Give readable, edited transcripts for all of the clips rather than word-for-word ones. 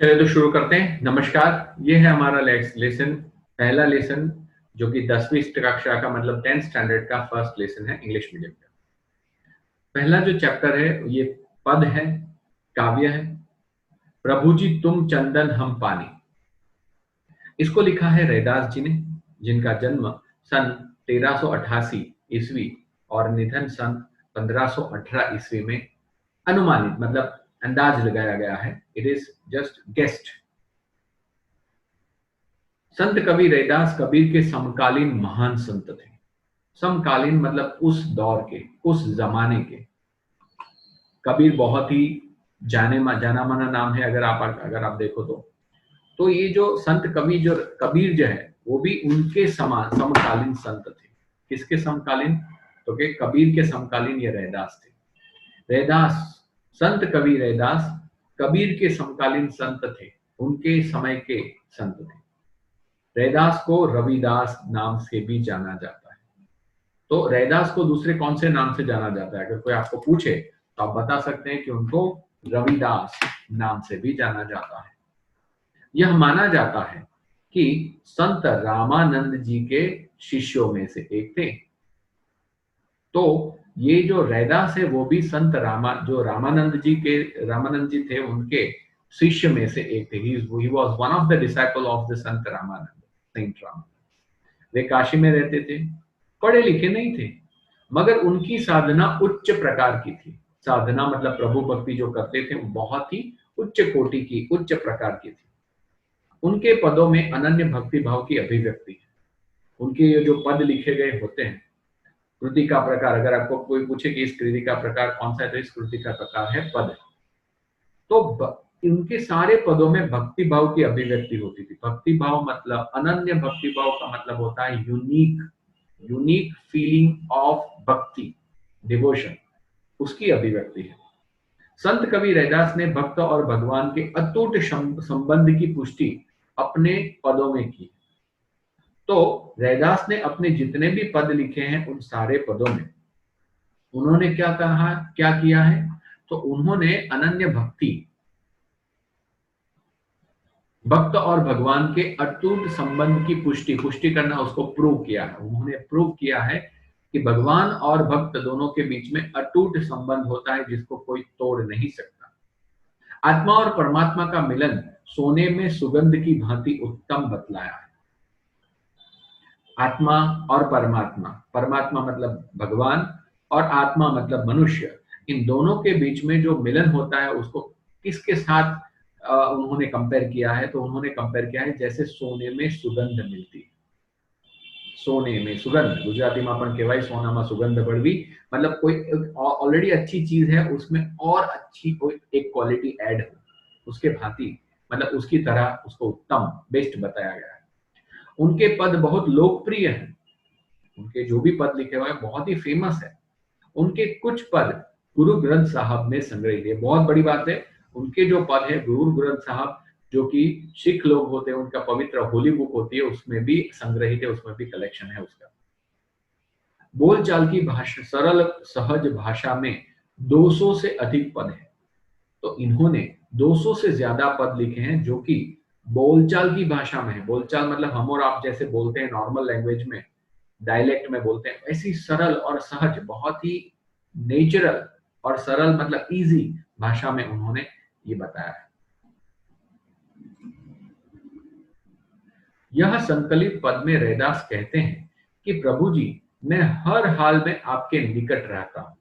चलिए तो शुरू करते हैं। नमस्कार, ये है हमारा लेसन, पहला लेसन जो कि 10वीं कक्षा का मतलब 10th स्टैंडर्ड का फर्स्ट लेसन है इंग्लिश मीडियम का। पहला जो चैप्टर है ये पद है, काव्य है। प्रभु जी तुम चंदन हम पानी। इसको लिखा है रैदास जी ने, जिनका जन्म सन 1388 ईस्वी और निधन सन 1518 ईस्वी में अनुमानित मतलब अंदाज लगाया गया है। It is just guest. संत कवि रैदास कबीर के समकालीन महान संत थे। समकालीन मतलब उस दौर के, उस जमाने के। कबीर बहुत ही जाना माना नाम है। अगर आप देखो तो ये जो संत कवि जो कबीर जो है वो भी उनके समान समकालीन संत थे। किसके समकालीन? तो के कबीर के समकालीन ये रैदास थे। रैदास, संत कवि रैदास कबीर के समकालीन संत थे, उनके समय के संत थे। रैदास को रविदास नाम से भी जाना जाता है। तो रैदास को दूसरे कौन से नाम से जाना जाता है? अगर कोई आपको पूछे तो आप बता सकते हैं कि उनको रविदास नाम से भी जाना जाता है। यह माना जाता है कि संत रामानंद जी के शिष्यों में से एक थे। तो ये जो रैदास है वो भी संत रामानंद जी थे, उनके शिष्य में से एक थे। He was one of the disciple of the Sant Ramanand, Saint Ramanand. वे काशी में रहते थे, पढ़े लिखे नहीं थे, मगर उनकी साधना उच्च प्रकार की थी। साधना मतलब प्रभु भक्ति जो करते थे वो बहुत ही उच्च कोटि की, उच्च प्रकार की थी। उनके पदों में अनन्य भक्ति भाव की अभिव्यक्ति है। उनके ये जो पद लिखे गए होते हैं, कृति का प्रकार, अगर आपको कोई पूछे कि इस कृति का प्रकार कौन सा है तो इस कृति का प्रकार है पद। तो इनके सारे पदों में भक्ति भाव की अभिव्यक्ति होती थी। भक्ति भाव मतलब अनन्य भक्ति भाव का मतलब होता है यूनिक फीलिंग ऑफ भक्ति, डिवोशन, उसकी अभिव्यक्ति है। संत कवि रैदास ने भक्त और भगवान के अटूट संबंध की पुष्टि अपने पदों में की। तो रैदास ने अपने जितने भी पद लिखे हैं उन सारे पदों में उन्होंने क्या किया है? तो उन्होंने अनन्य भक्त और भगवान के अटूट संबंध की पुष्टि करना, उसको प्रूव किया है। उन्होंने प्रूव किया है कि भगवान और भक्त दोनों के बीच में अटूट संबंध होता है जिसको कोई तोड़ नहीं सकता। आत्मा और परमात्मा का मिलन सोने में सुगंध की भांति उत्तम बतलाया है। आत्मा और परमात्मा, परमात्मा मतलब भगवान और आत्मा मतलब मनुष्य, इन दोनों के बीच में जो मिलन होता है उसको किसके साथ उन्होंने कंपेयर किया है? तो उन्होंने कंपेयर किया है जैसे सोने में सुगंध मिलती है। सोने में सुगंध, गुजराती में अपन कहेवाय सोनाમાં सुगंध बढ़वी, मतलब कोई ऑलरेडी अच्छी चीज है उसमें और अच्छी कोई एक क्वालिटी ऐड हो, उसके भांति मतलब उसकी तरह उसको उत्तम, बेस्ट बताया गया है। उनके पद बहुत लोकप्रिय हैं। उनके जो भी पद लिखे हुए हैं बहुत ही फेमस है। उनके कुछ पद गुरु ग्रंथ साहब में संग्रहित है। बहुत बड़ी बात है, उनके जो पद है गुरु ग्रंथ साहब, जो कि सिख लोग होते हैं उनका पवित्र होली बुक होती है, उसमें भी संग्रहित है, उसमें भी कलेक्शन है उसका। बोलचाल की भाषा, सरल सहज भाषा में 200 से अधिक पद है। तो इन्होंने 200 से ज्यादा पद लिखे हैं जो कि बोलचाल की भाषा में है। बोलचाल मतलब हम और आप जैसे बोलते हैं नॉर्मल लैंग्वेज में, डायलेक्ट में बोलते हैं, ऐसी सरल और सहज, बहुत ही नेचुरल और सरल मतलब इजी भाषा में उन्होंने ये बताया है। यह संकलित पद में रैदास कहते हैं कि प्रभु जी, मैं हर हाल में आपके निकट रहता हूं।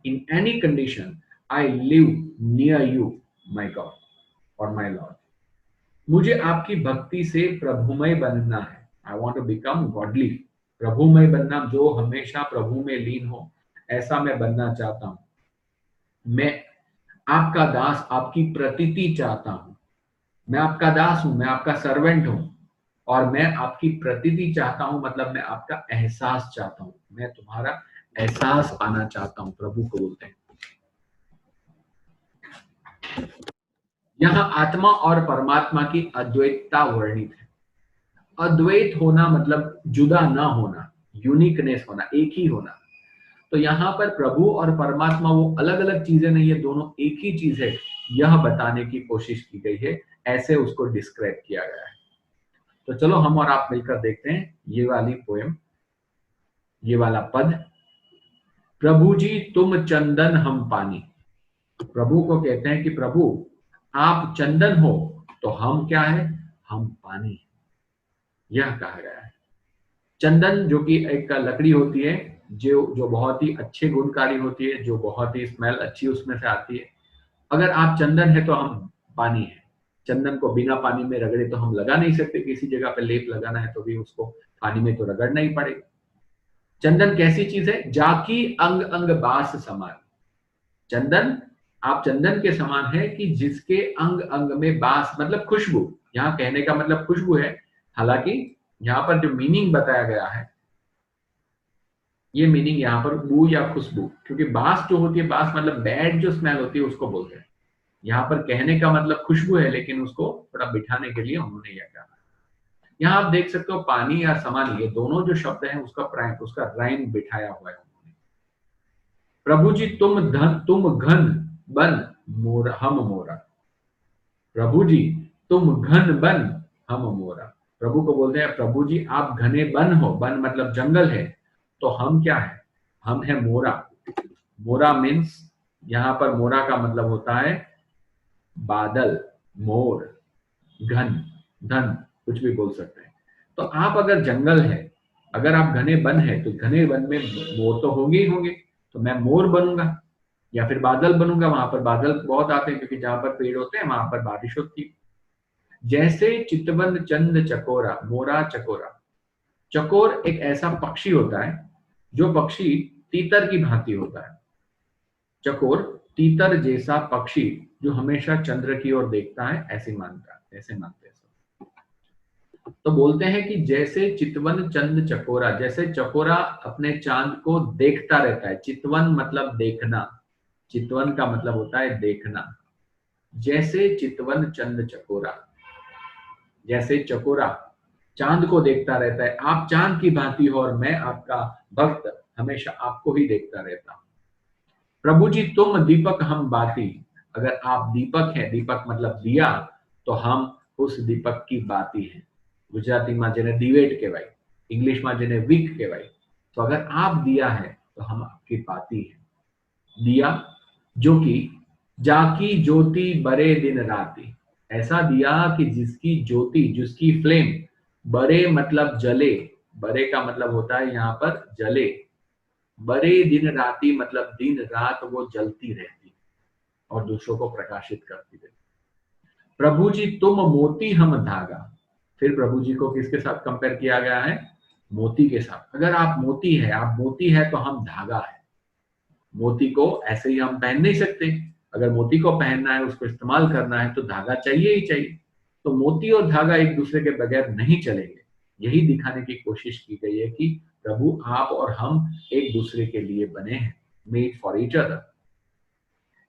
In any condition I live near you my God और माई लॉर्ड। मुझे आपकी भक्ति से प्रभुमय बनना है। I want to become godly. प्रभुमय बनना, जो हमेशा प्रभु में लीन हो, ऐसा मैं बनना चाहता हूं। मैं आपका दास, आपकी प्रतीति चाहता हूं। मैं आपका दास हूं, मैं आपका सर्वेंट हूं और मैं आपकी प्रतीति चाहता हूं, मतलब मैं आपका एहसास चाहता हूं। मैं तुम्हारा एहसास पाना चाहता हूं, प्रभु को बोलते हैं। यहाँ आत्मा और परमात्मा की अद्वैतता वर्णित है। अद्वैत होना मतलब जुदा ना होना, यूनिकनेस होना, एक ही होना। तो यहाँ पर प्रभु और परमात्मा वो अलग अलग चीजें नहीं है, दोनों एक ही चीज है। यह बताने की कोशिश की गई है, ऐसे उसको डिस्क्राइब किया गया है। तो चलो हम और आप मिलकर देखते हैं ये वाली पोएम, ये वाला पद। प्रभु जी तुम चंदन हम पानी। प्रभु को कहते हैं कि प्रभु आप चंदन हो तो हम क्या है, हम पानी। यह कहा गया है। चंदन जो कि एक लकड़ी होती है, जो जो बहुत ही अच्छे गुणकारी होती है, जो बहुत ही स्मेल अच्छी उसमें से आती है। अगर आप चंदन है तो हम पानी है। चंदन को बिना पानी में रगड़े तो हम लगा नहीं सकते, किसी जगह पे लेप लगाना है तो भी उसको पानी में तो रगड़ना ही पड़ेगा। चंदन कैसी चीज है, जाकी अंग अंग बास समान। चंदन, आप चंदन के समान है कि जिसके अंग अंग में बास मतलब खुशबू, यहाँ कहने का मतलब खुशबू है। हालांकि यहाँ पर जो मीनिंग बताया गया है, ये मीनिंग यहाँ पर बू या खुशबू, क्योंकि बास जो होती है, बास मतलब बैड जो स्मेल होती है उसको बोलते हैं। यहाँ पर कहने का मतलब खुशबू है, लेकिन उसको थोड़ा बिठाने के लिए उन्होंने यह कहा। यहाँ आप देख सकते हो पानी या समान, ये दोनों जो शब्द हैं उसका राइम बिठाया हुआ है उन्होंने। प्रभु जी तुम घन बन हम मोरा। प्रभु जी तुम घन बन हम मोरा। प्रभु को बोलते हैं प्रभु जी आप घने बन हो, बन मतलब जंगल है, तो हम क्या है, हम है मोरा। मोरा मीन्स, यहाँ पर मोरा का मतलब होता है बादल, मोर, घन, धन, कुछ भी बोल सकते हैं। तो आप अगर जंगल है, अगर आप घने वन है, तो घने वन में मोर तो होंगे ही होंगे, तो मैं मोर बनूंगा या फिर बादल बनूंगा। वहां पर बादल बहुत आते हैं, क्योंकि जहां पर पेड़ होते हैं वहां पर बारिश होती है। जैसे चितवन चंद चकोरा, मोरा चकोरा। चकोर एक ऐसा पक्षी होता है जो पक्षी तीतर की भांति होता है। चकोर तीतर जैसा पक्षी जो हमेशा चंद्र की ओर देखता है, ऐसे मानते हैं सब। तो बोलते हैं कि जैसे चितवन चंद चकोरा, जैसे चकोरा अपने चांद को देखता रहता है। चितवन मतलब देखना, चितवन का मतलब होता है देखना। जैसे चितवन चंद चकोरा, जैसे चकोरा चांद को देखता रहता है, आप चांद की भांति हो और मैं आपका भक्त हमेशा आपको ही देखता रहता हूं। प्रभु जी तुम दीपक हम बाती। अगर आप दीपक हैं, दीपक मतलब दिया, तो हम उस दीपक की बाती हैं। गुजराती में जेने दिवेट कहवाय, इंग्लिश में जेने विक कहवाय। तो अगर आप दिया है तो हम आपकी बाती हैं। दिया जो कि जाकी ज्योति बरे दिन राती। ऐसा दिया कि जिसकी ज्योति, जिसकी फ्लेम, बरे मतलब जले, बरे का मतलब होता है यहाँ पर जले, बरे दिन राती मतलब दिन रात वो जलती रहती और दूसरों को प्रकाशित करती रहती। प्रभु जी तुम मोती हम धागा। फिर प्रभु जी को किसके साथ कंपेयर किया गया है, मोती के साथ। अगर आप मोती है, आप मोती है तो हम धागा है। मोती को ऐसे ही हम पहन नहीं सकते, अगर मोती को पहनना है, उसको इस्तेमाल करना है तो धागा चाहिए ही चाहिए। तो मोती और धागा एक दूसरे के बगैर नहीं चलेंगे। यही दिखाने की कोशिश की गई है कि प्रभु आप और हम एक दूसरे के लिए बने हैं, मेड फॉर ईच अदर।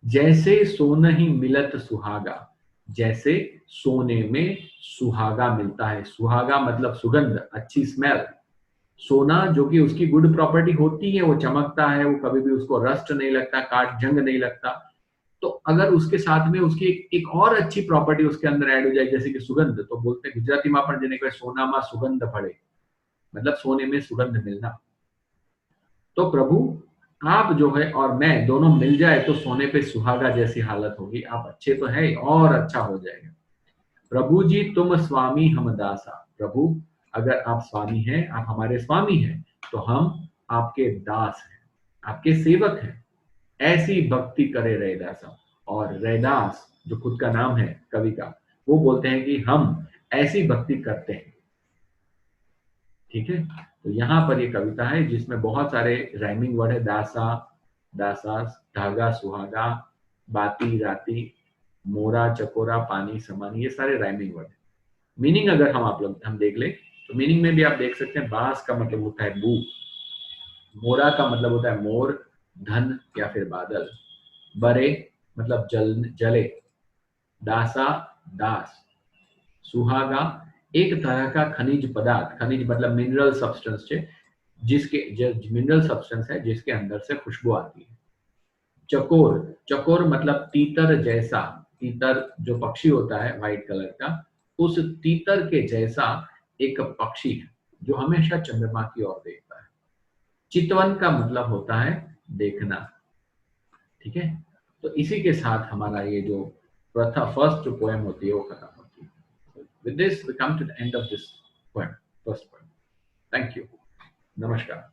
जैसे सोना ही मिलत सुहागा, जैसे सोने में सुहागा मिलता है। सुहागा मतलब सुगंध, अच्छी स्मेल। सोना जो कि उसकी गुड प्रॉपर्टी होती है, वो चमकता है, वो कभी भी उसको रस्ट नहीं लगता, काट जंग नहीं लगता। तो अगर उसके साथ में उसकी एक और अच्छी प्रॉपर्टी उसके अंदर ऐड हो जाए, जैसे कि सुगंध, तो बोलते हैं गुजराती में अपन जेने कहे सोना में सुगंध पड़े, मतलब सोने में सुगंध मिलना। तो प्रभु आप जो है और मैं दोनों मिल जाए तो सोने पे सुहागा जैसी हालत होगी। आप अच्छे तो है और अच्छा हो जाएगा। प्रभु जी तुम स्वामी हम दासा। प्रभु अगर आप स्वामी हैं, आप हमारे स्वामी हैं, तो हम आपके दास हैं, आपके सेवक हैं। ऐसी भक्ति करे रैदासा। और रैदास जो खुद का नाम है कवि का, वो बोलते हैं कि हम ऐसी भक्ति करते हैं। ठीक है, तो यहाँ पर ये कविता है जिसमें बहुत सारे राइमिंग वर्ड है। दासा, दासा, धागा, सुहागा, बाती, राती, मोरा, चकोरा, पानी, समान, ये सारे राइमिंग वर्ड है। मीनिंग अगर हम देख ले तो मीनिंग में भी आप देख सकते हैं। बांस का मतलब होता है बू, मोरा का मतलब होता है मोर, धन या फिर बादल, बरे मतलब जले, दासा दास, सुहागा एक तरह का खनिज पदार्थ, खनिज मतलब मिनरल सब्सटेंस है, मिनरल सब्सटेंस है जिसके अंदर से खुशबू आती है। चकोर, चकोर मतलब तीतर जैसा, तीतर जो पक्षी होता है व्हाइट कलर का, उस तीतर के जैसा एक पक्षी है जो हमेशा चंद्रमा की ओर देखता है। चितवन का मतलब होता है देखना। ठीक है, तो इसी के साथ हमारा ये जो प्रथा फर्स्ट जो पोएम होती है वो खत्म होती है। With this we come to the end of this poem, first poem. Thank you, नमस्कार।